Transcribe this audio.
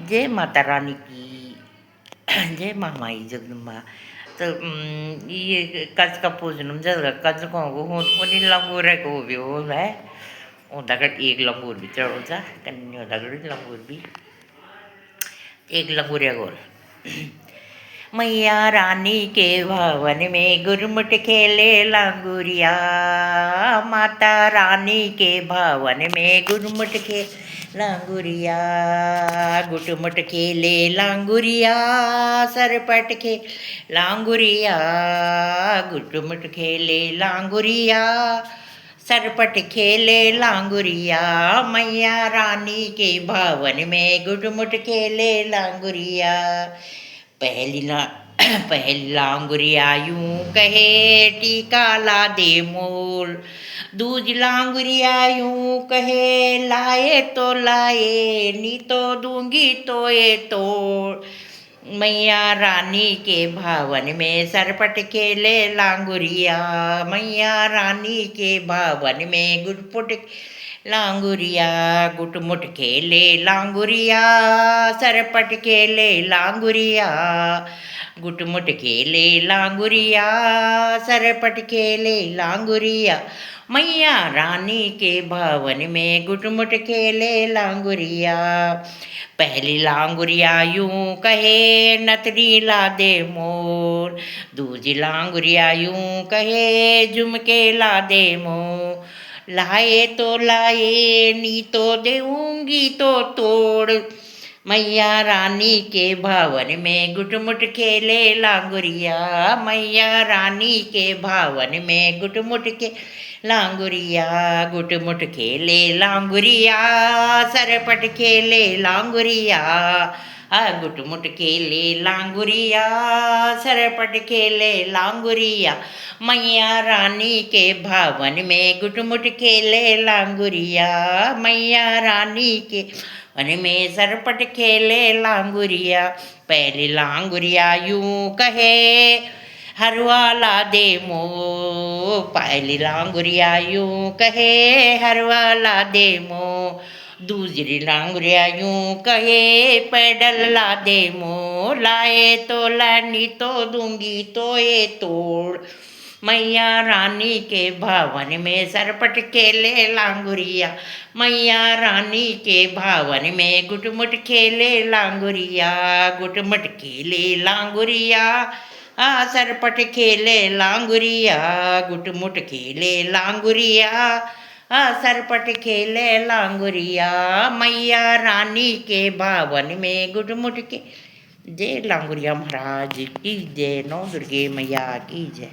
जय माता रानी की जय महामाई जगदम्बा. तर ये कज का पूजनम जगह कज को हो उन्हीं लंगूर है को भी हो है उधर एक लंगूर भी चढ़ो जा कन्या उधर लंगूर भी एक लंगूर है गोल. मैया रानी के भवन में गुरमुट खेले लांगुरिया. माता रानी के भवन में गुरमुट खे लांगुरिया. गुटमुट खेले लांगुरिया सरपट खे लांगुरिया. गुटमुट खेले लांगुरिया सरपट खेले लांगुरिया. मैया रानी के भवन में गुटमुट खेले लांगुरिया. पहली ना पहली लांगुरिया यूं कहे टीका ला दे मोल. दूज लांगुरिया यूं कहे लाए तो लाए नी तो दूंगी तो ये तोड़. मैया रानी के भवन में सरपट खेले लांगुरिया. मैया रानी के भवन में गुटपुट लांगुरिया. गुटमुट खेले लांगुरिया सरपट खेले लांगुरिया. गुटमुट खेले लांगुरिया सरपट खेले लांगुरिया. मैया रानी के भवन में गुटमुट खेले लांगुरिया. पहली लांगुरिया यूं कहे नतनी ला दे मोर. दूजी लांगुरिया यूं कहे झुमके ला दे मोर. लाए तो लाए नी तो देऊंगी तो तोड़. मैया रानी के भवन में गुटमुट खेले लांगुरिया. मैया रानी के भवन में गुटमुट के लांगुरिया. गुटमुट खेले लांगुरिया सरपट खेले लांगुरिया. गुटमुट खेले लांगुरिया सरपट खेले लांगुरिया. मैया रानी के भवन में गुटमुट खेले लांगुरिया. मैया रानी के भवन में सरपट खेले लांगुरिया. पहली लांगुरिया यूं कहे हरवा ला दे मो. पहली लांगुरिया यूं कहे हरवा ला दे मो. दूसरी लांगुरिया यूं कहे पैडल ला दे मो. लाए तो लानी तो दूंगी तो ये तोड़. मैया रानी के भवन में सरपट खेले लांगुरिया. मैया रानी के भवन में गुटमुट खेले लांगुरिया. गुटमुट खेले लांगुरिया सरपट खेले लांगुरिया. गुटमुट खेले लांगुरिया सरपट खेले लांगुरिया. मैया रानी के भवन में गुटमुट के. जय लांगुरिया महाराज की जय. नौ दुर्गे मैया की जय.